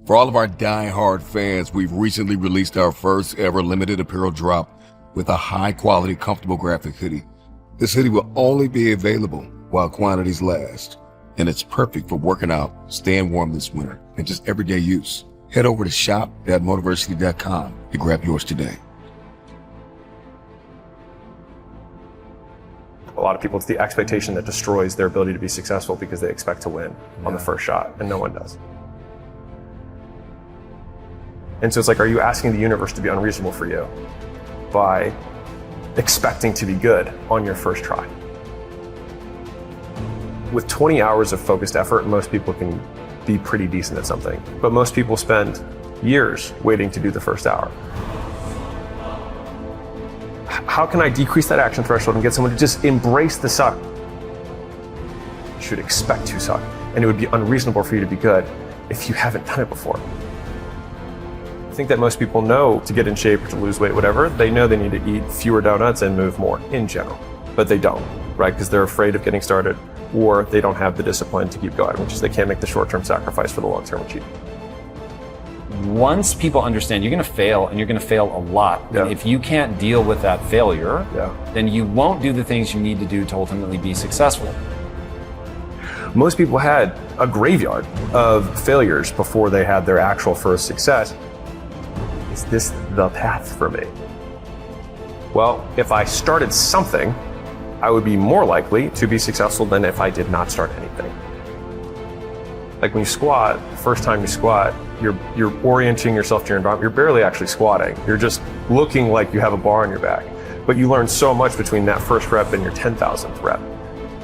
For all of our die-hard fans, we've recently released our first ever limited apparel drop with a high-quality, comfortable graphic hoodie. This hoodie will only be available while quantities last, and it's perfect for working out, staying warm this winter, and just everyday use. Head over to shop.motivational.com to grab yours today. A lot of people, it's the expectation that destroys their ability to be successful because they expect to win on the first shot, and no one does. And so it's like, are you asking the universe to be unreasonable for you by expecting to be good on your first try? With 20 hours of focused effort, most people can be pretty decent at something, but most people spend years waiting to do the first hour. How can I decrease that action threshold and get someone to just embrace the suck? You should expect to suck, and it would be unreasonable for you to be good if you haven't done it before. I think that most people know to get in shape or to lose weight, whatever, they know they need to eat fewer donuts and move more in general, but they don't, right? Because they're afraid of getting started, or they don't have the discipline to keep going, which is they can't make the short-term sacrifice for the long-term achievement. Once people understand you're going to fail, and you're going to fail a lot, and if you can't deal with that failure, then you won't do the things you need to do to ultimately be successful. Most people had a graveyard of failures before they had their actual first success. Is this the path for me? Well, if I started something, I would be more likely to be successful than if I did not start anything. Like when you squat, the first time you squat, you're orienting yourself to your environment. You're barely actually squatting. You're just looking like you have a bar on your back. But you learn so much between that first rep and your 10,000th rep.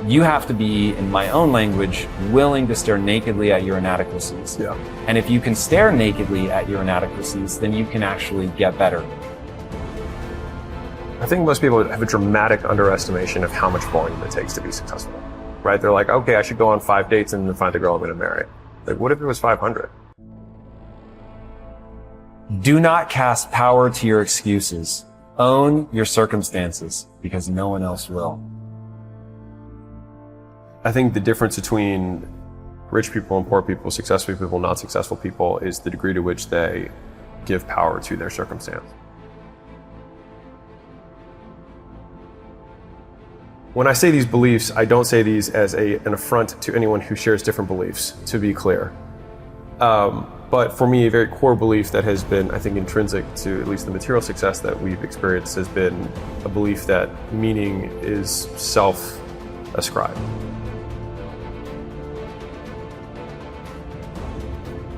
You have to be, in my own language, willing to stare nakedly at your inadequacies. And if you can stare nakedly at your inadequacies, then you can actually get better. I think most people have a dramatic underestimation of how much volume it takes to be successful, right? They're like, okay, I should go on 5 dates and then find the girl I'm going to marry. Like, what if it was 500? Do not cast power to your excuses. Own your circumstances, because no one else will. I think the difference between rich people and poor people, successful people, not successful people, is the degree to which they give power to their circumstance. When I say these beliefs, I don't say these as an affront to anyone who shares different beliefs, to be clear. But for me, a very core belief that has been, I think, intrinsic to at least the material success that we've experienced has been a belief that meaning is self-ascribed.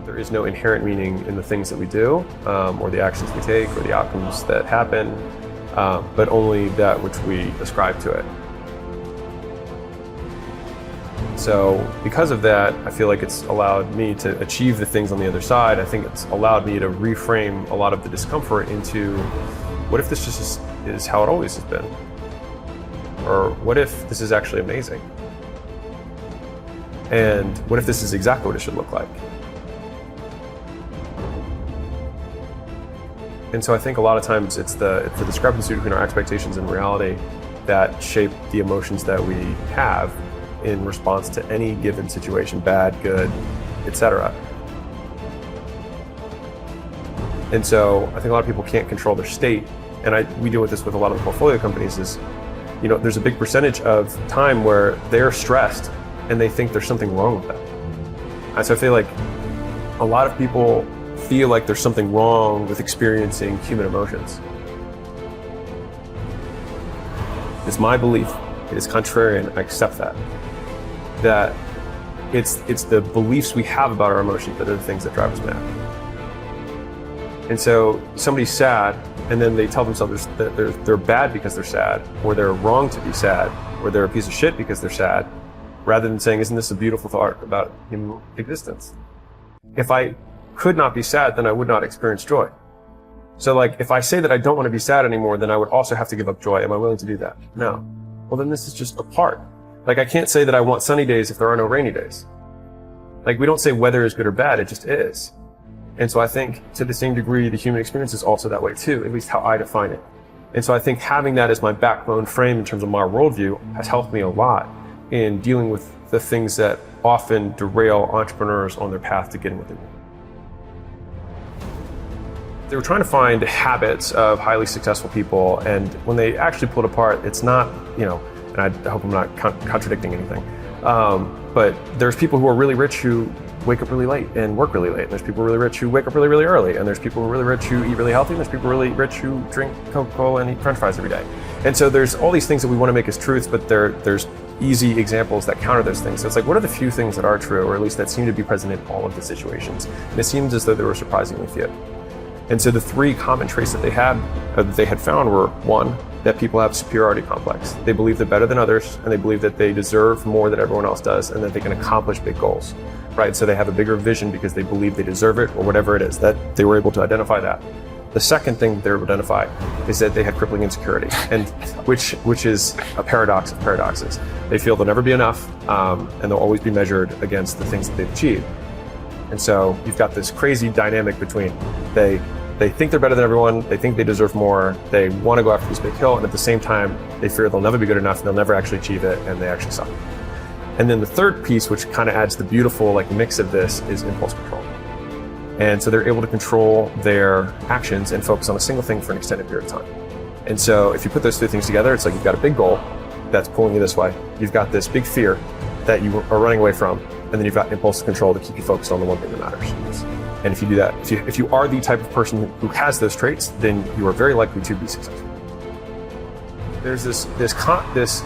There is no inherent meaning in the things that we do, or the actions we take, or the outcomes that happen, but only that which we ascribe to it. So because of that, I feel like it's allowed me to achieve the things on the other side. I think it's allowed me to reframe a lot of the discomfort into, what if this just is how it always has been? Or what if this is actually amazing? And what if this is exactly what it should look like? And so I think a lot of times it's the discrepancy between our expectations and reality that shape the emotions that we have in response to any given situation, bad, good, etc. And so I think a lot of people can't control their state, and we deal with this with a lot of the portfolio companies is, there's a big percentage of time where they're stressed and they think there's something wrong with them. And so I feel like a lot of people feel like there's something wrong with experiencing human emotions. It's my belief, it is contrarian, I accept that it's the beliefs we have about our emotions that are the things that drive us mad. And so somebody's sad, and then they tell themselves that they're bad because they're sad, or they're wrong to be sad, or they're a piece of shit because they're sad, rather than saying, isn't this a beautiful thought about human existence? If I could not be sad, then I would not experience joy. So like, if I say that I don't want to be sad anymore, then I would also have to give up joy. Am I willing to do that? No. Well, then this is just a part. Like, I can't say that I want sunny days if there are no rainy days. Like, we don't say weather is good or bad, it just is. And so I think to the same degree, the human experience is also that way too, at least how I define it. And so I think having that as my backbone frame in terms of my worldview has helped me a lot in dealing with the things that often derail entrepreneurs on their path to getting what they want. They were trying to find habits of highly successful people, and when they actually pulled apart, it's not, and I hope I'm not contradicting anything, but there's people who are really rich who wake up really late and work really late. And there's people really rich who wake up really, really early. And there's people who are really rich who eat really healthy. And there's people really rich who drink Coca-Cola and eat French fries every day. And so there's all these things that we want to make as truths, but there's easy examples that counter those things. So it's like, what are the few things that are true, or at least that seem to be present in all of the situations? And it seems as though there were surprisingly few. And so the three common traits that they had found were, one, that people have superiority complex. They believe they're better than others, and they believe that they deserve more than everyone else does, and that they can accomplish big goals, right? So they have a bigger vision because they believe they deserve it, or whatever it is, that they were able to identify that. The second thing they were able to identify is that they had crippling insecurity, and which is a paradox of paradoxes. They feel they'll never be enough, and they'll always be measured against the things that they've achieved. And so you've got this crazy dynamic between they think they're better than everyone, they think they deserve more, they want to go after this big hill, and at the same time, they fear they'll never be good enough, and they'll never actually achieve it, and they actually suck. And then the third piece, which kind of adds the beautiful mix of this, is impulse control. And so they're able to control their actions and focus on a single thing for an extended period of time. And so if you put those three things together, it's like you've got a big goal that's pulling you this way, you've got this big fear that you are running away from, and then you've got impulse control to keep you focused on the one thing that matters. And if you do that, if you are the type of person who has those traits, then you are very likely to be successful. There's this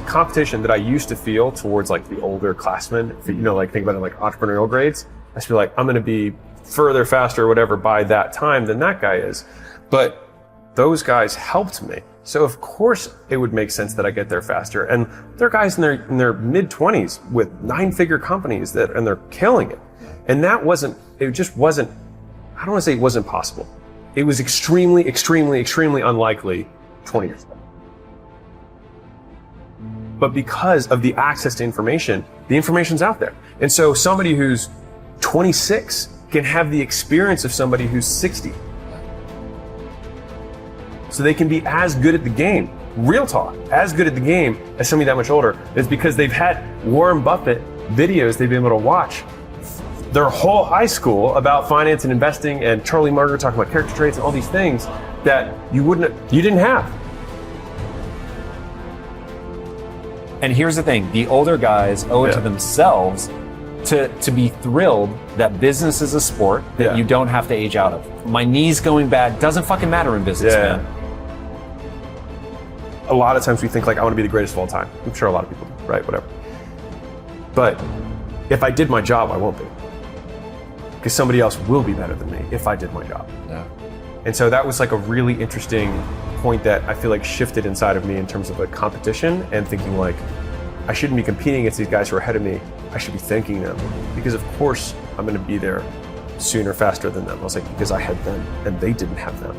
competition that I used to feel towards the older classmen. Think about it like entrepreneurial grades. I just feel like I'm going to be further, faster, whatever by that time than that guy is. But those guys helped me. So of course it would make sense that I get there faster. And they're guys in their mid-20s with 9-figure companies and they're killing it. And it just wasn't, I don't want to say it wasn't possible. It was extremely, extremely, extremely unlikely 20 years ago. But because of the access to information, the information's out there. And so somebody who's 26 can have the experience of somebody who's 60. So they can be as good at the game, real talk, as good at the game as somebody that much older. It's because they've had Warren Buffett videos they've been able to watch their whole high school about finance and investing, and Charlie Munger talking about character traits and all these things that you didn't have. And here's the thing, the older guys owe it to themselves to be thrilled that business is a sport that you don't have to age out of. My knee's going bad, doesn't fucking matter in business, man. A lot of times we think I want to be the greatest of all time. I'm sure a lot of people do, right? Whatever. But if I did my job, I won't be. Because somebody else will be better than me if I did my job. Yeah. And so that was a really interesting point that I feel shifted inside of me in terms of a competition and thinking I shouldn't be competing against these guys who are ahead of me. I should be thanking them because of course I'm going to be there sooner, faster than them. I was because I had them and they didn't have them.